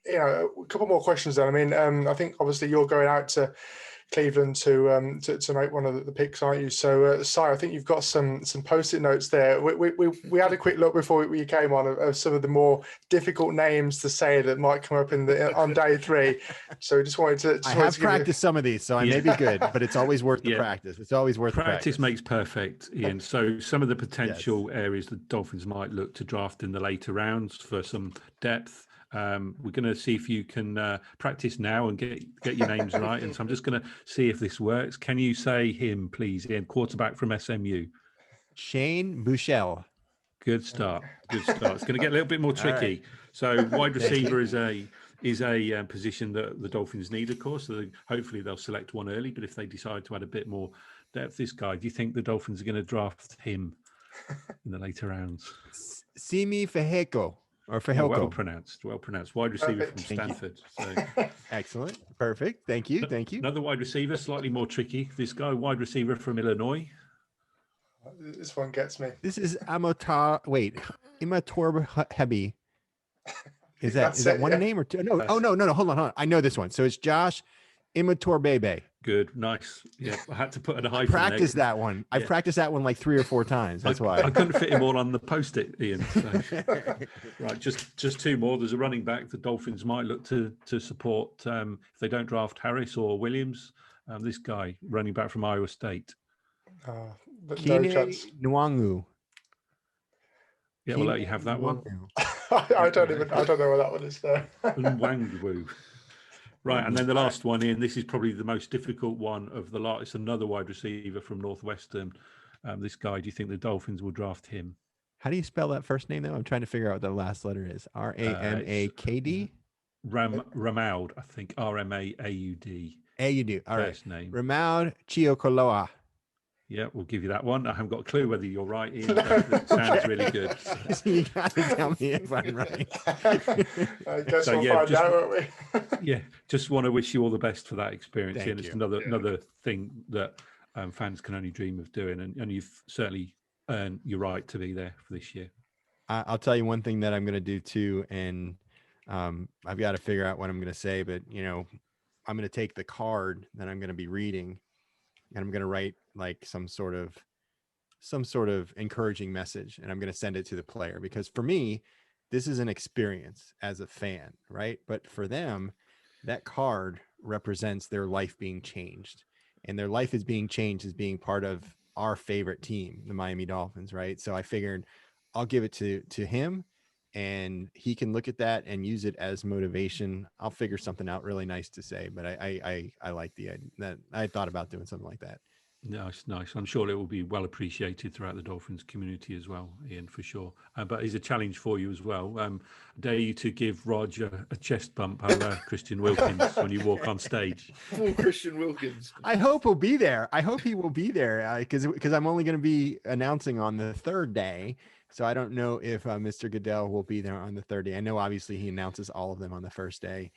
a couple more questions then. I mean, I think obviously you're going out to Cleveland to make one of the picks, aren't you? So, Si, I think you've got some post-it notes there. We had a quick look before you came on of some of the more difficult names to say that might come up on day 3. So we just wanted to. I have practiced some of these, so I may be good, but it's always worth the practice. It's always worth practice makes perfect, Ian. So some of the potential areas the Dolphins might look to draft in the later rounds for some depth. We're going to see if you can practice now and get your names right. And so I'm just going to see if this works. Can you say him, please, Ian? Quarterback from SMU. Shane Buechele. Good start. Good start. It's going to get a little bit more tricky. Right. So wide receiver is a position that the Dolphins need, of course. So hopefully they'll select one early. But if they decide to add a bit more depth, this guy, do you think the Dolphins are going to draft him in the later rounds? Simi Fehoko. Or Fehoko. Yeah, well pronounced. Wide receiver from Stanford. So. Excellent. Perfect. Thank you. Another wide receiver, slightly more tricky. This guy, wide receiver from Illinois. This one gets me. This is Imator Hebi. Is that one name or two? No. Oh, no. Hold on. I know this one. So it's Josh Imatorbhebhe. Good, nice. Yeah, I had to put a hyphen. Practice that one. I practiced that one like 3 or 4 times. That's why I couldn't fit him all on the post-it, Ian. So. Right, just 2 more. There's a running back the Dolphins might look to support if they don't draft Harris or Williams. This guy, running back from Iowa State. Kine Nwangu. Yeah, we'll let you have that one. I don't know what that one is there. Nwangwu. Right, and then the last one, Ian, this is probably the most difficult one of the lot. It's another wide receiver from Northwestern. This guy, do you think the Dolphins will draft him? How do you spell that first name, though? I'm trying to figure out what the last letter is. Ramakd? Ramaud, I think. Rmaud. Aud. All right. First name. Ramaud Chiokoloa. Yeah, we'll give you that one. I haven't got a clue whether you're right, Ian, but it sounds really good. So. You got to tell me if I'm right. I guess we'll find out, won't we? Yeah, just want to wish you all the best for that experience. Thank Ian. It's you. another thing that fans can only dream of doing, and you've certainly earned your right to be there for this year. I'll tell you one thing that I'm going to do too, and I've got to figure out what I'm going to say, but I'm going to take the card that I'm going to be reading, and I'm going to write like some sort of encouraging message, and I'm going to send it to the player, because for me, this is an experience as a fan, right? But for them, that card represents their life being changed, and their life is being changed as being part of our favorite team, the Miami Dolphins, right? So I figured I'll give it to him, and he can look at that and use it as motivation. I'll figure something out really nice to say, but I like the idea that I thought about doing something like that. Nice. I'm sure it will be well appreciated throughout the Dolphins community as well, Ian, for sure. But it's a challenge for you as well. Dare you to give Roger a chest bump, Christian Wilkins, when you walk on stage. Full Christian Wilkins. I hope he'll be there. I hope he will be there, because I'm only going to be announcing on the 3rd day. So I don't know if Mr. Goodell will be there on the 3rd day. I know obviously he announces all of them on the 1st day.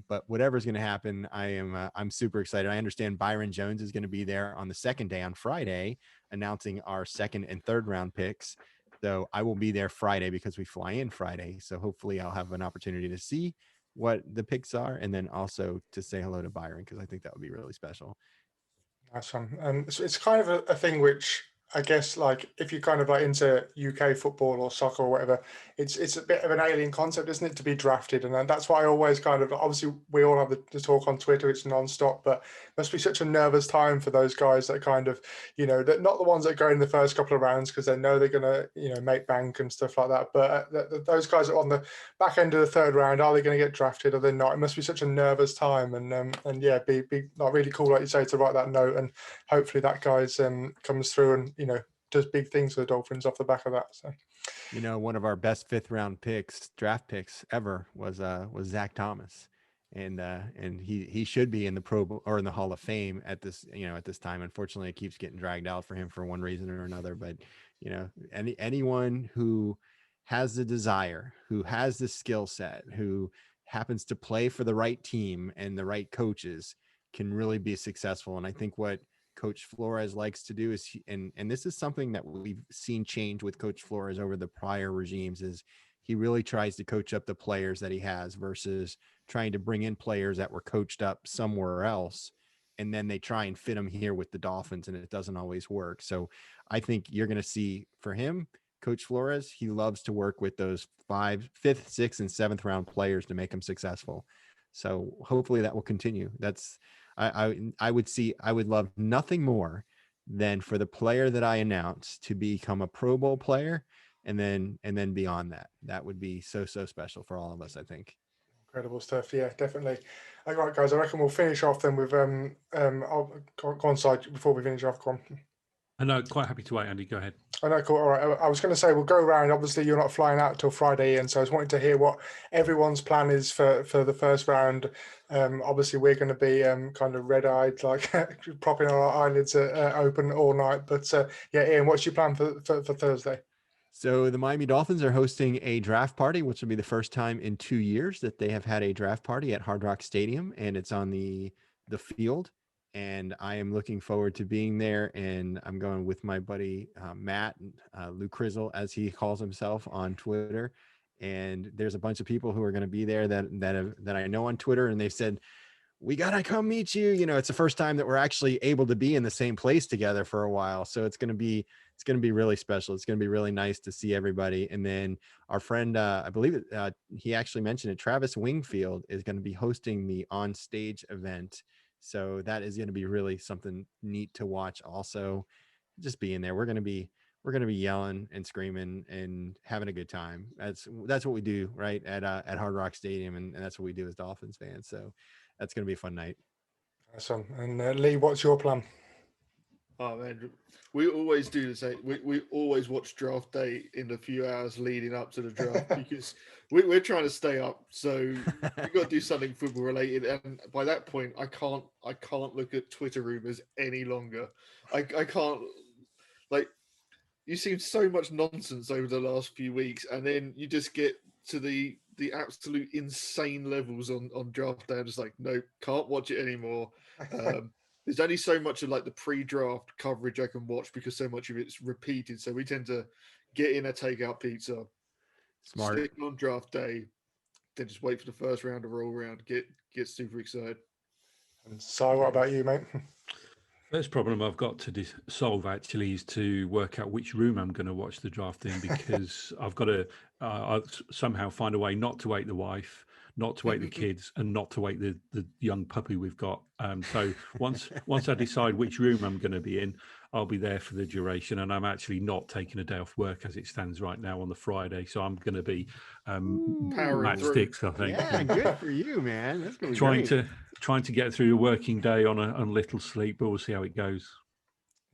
But whatever's going to happen, I'm super excited. I understand Byron Jones is going to be there on the 2nd day, on Friday, announcing our 2nd and 3rd round picks. So I will be there Friday because we fly in Friday. So hopefully I'll have an opportunity to see what the picks are, and then also to say hello to Byron, because I think that would be really special. Nice one. And it's kind of a thing which, I guess, like if you're kind of like into UK football or soccer or whatever, it's a bit of an alien concept, isn't it, to be drafted? And that's why I always kind of, obviously we all have the talk on Twitter, it's nonstop, but it must be such a nervous time for those guys that kind of, that not the ones that go in the first couple of rounds because they know they're going to, make bank and stuff like that. But those guys are on the back end of the 3rd round, are they going to get drafted or they're not? It must be such a nervous time. And yeah, be like really cool, like you say, to write that note, and hopefully that guy's comes through and, does big things for the Dolphins off the back of that. So, one of our best 5th round draft picks ever was Zach Thomas, and he should be in the Pro or in the Hall of Fame at this time. Unfortunately, it keeps getting dragged out for him for one reason or another. But anyone who has the desire, who has the skill set, who happens to play for the right team and the right coaches can really be successful. And I think what Coach Flores likes to do is, and this is something that we've seen change with Coach Flores over the prior regimes, is he really tries to coach up the players that he has versus trying to bring in players that were coached up somewhere else. And then they try and fit them here with the Dolphins, and it doesn't always work. So I think you're going to see for him, Coach Flores, he loves to work with those 5th, 6th, and 7th round players to make them successful. So hopefully that will continue. I would love nothing more than for the player that I announced to become a Pro Bowl player, and then beyond that would be so special for all of us, I think. Incredible stuff. Yeah, definitely. All right, guys, I reckon we'll finish off then with I'll go on side before we finish off. Go on. I know, quite happy to wait, Andy. Go ahead. I know, cool. All right. I was going to say we'll go around. Obviously, you're not flying out till Friday, and so I was wanting to hear what everyone's plan is for the first round. Obviously, we're going to be kind of red-eyed, like propping our eyelids open all night. But yeah, Ian, what's your plan for Thursday? So the Miami Dolphins are hosting a draft party, which will be the first time in 2 years that they have had a draft party at Hard Rock Stadium, and it's on the field. And I am looking forward to being there. And I'm going with my buddy Matt, Lou Crizzle, as he calls himself on Twitter. And there's a bunch of people who are going to be there that I know on Twitter, and they've said, we got to come meet you. You know, it's the first time that we're actually able to be in the same place together for a while. So it's going to be really special. It's going to be really nice to see everybody. And then our friend, I believe he actually mentioned it, Travis Wingfield is going to be hosting the on stage event. So that is going to be really something neat to watch. Also, just being there, we're going to be yelling and screaming and having a good time. That's what we do, right, at Hard Rock Stadium, and that's what we do as Dolphins fans. So that's going to be a fun night. Awesome. And Lee, what's your plan? Oh man, we always do the same. We always watch draft day in the few hours leading up to the draft because we're trying to stay up. So we've got to do something football related. And by that point, I can't look at Twitter rumors any longer. I can't, like, you've seen so much nonsense over the last few weeks, and then you just get to the absolute insane levels on draft day. I'm just like, nope, can't watch it anymore. There's only so much of like the pre-draft coverage I can watch because so much of it's repeated. So we tend to get in a takeout pizza, Smart. stick on draft day, then just wait for the first round to roll around, get super excited. And so, what about you, mate? First problem I've got to solve actually is to work out which room I'm going to watch the draft in, because I've got to somehow find a way not to wake the wife, not to wake the kids, and not to wake the young puppy we've got. So once I decide which room I'm going to be in, I'll be there for the duration. And I'm actually not taking a day off work as it stands right now on the Friday. So I'm going to be matchsticks, I think. Yeah, good for you, man. That's going to be trying to get through a working day on little sleep, but we'll see how it goes.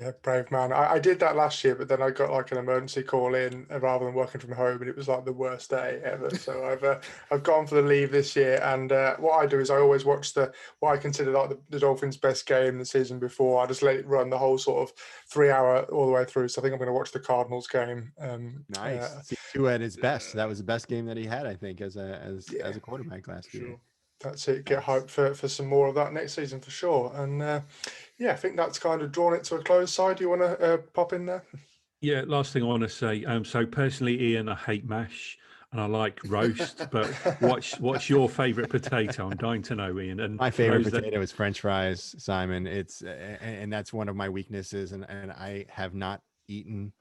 Yeah, brave man. I did that last year, but then I got like an emergency call in rather than working from home, and it was like the worst day ever. So I've gone for the leave this year, and what I do is I always watch what I consider like the Dolphins' best game the season before. I just let it run the whole sort of 3 hour all the way through. So I think I'm going to watch the Cardinals game. Nice. See, Tua at his best. That was the best game that he had, I think, as a quarterback last year. That's it. Get hyped for some more of that next season for sure. And yeah, I think that's kind of drawn it to a close. Side, do you want to pop in there? Yeah, last thing I want to say. So personally, Ian, I hate mash and I like roast. But what's your favourite potato? I'm dying to know, Ian. And my favorite potato is French fries, Simon. It's and that's one of my weaknesses. And I have not eaten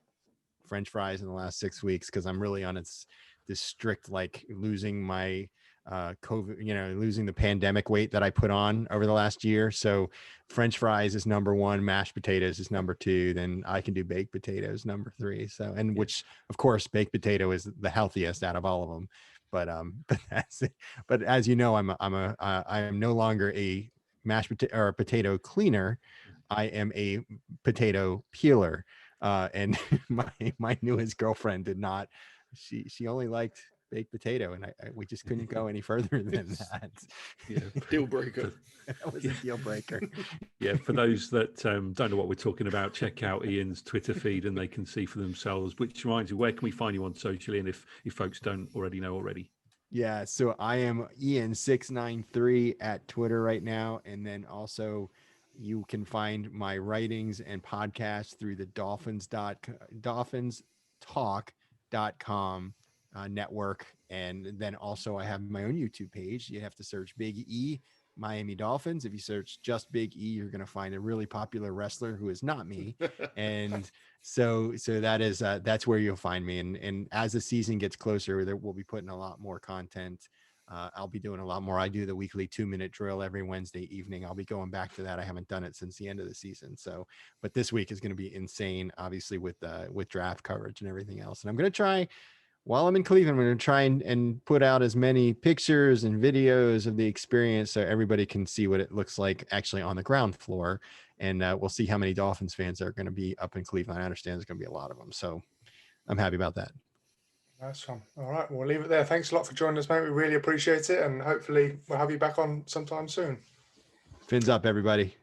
French fries in the last 6 weeks because I'm really on this strict, like, losing my COVID, losing the pandemic weight that I put on over the last year. So French fries is number one, mashed potatoes is number two, then I can do baked potatoes number three. So, and which of course, baked potato is the healthiest out of all of them. But that's it. But as you know, I am no longer a mashed potato or a potato cleaner. I am a potato peeler. And my newest girlfriend did not. She only liked baked potato, and we just couldn't go any further than that. Yeah, deal breaker. That was a deal breaker. Yeah, for those that don't know what we're talking about, check out Ian's Twitter feed and they can see for themselves. Which reminds me, where can we find you on socially? And if folks don't already know already. Yeah, so I am Ian693 at Twitter right now, and then also you can find my writings and podcasts through the dolphinstalk.com. network. And then also I have my own YouTube page. You have to search Big E Miami Dolphins. If you search just Big E, you're going to find a really popular wrestler who is not me. And so that is that's where you'll find me. And as the season gets closer, we'll be putting a lot more content. I'll be doing a lot more. I do the weekly 2-minute drill every Wednesday evening. I'll be going back to that. I haven't done it since the end of the season. So, but this week is going to be insane, obviously with draft coverage and everything else. And I'm going to try, while I'm in Cleveland, I'm going to try and put out as many pictures and videos of the experience so everybody can see what it looks like actually on the ground floor. And we'll see how many Dolphins fans are going to be up in Cleveland. I understand there's going to be a lot of them. So I'm happy about that. Nice one. All right, we'll leave it there. Thanks a lot for joining us, mate. We really appreciate it. And hopefully we'll have you back on sometime soon. Fins up, everybody.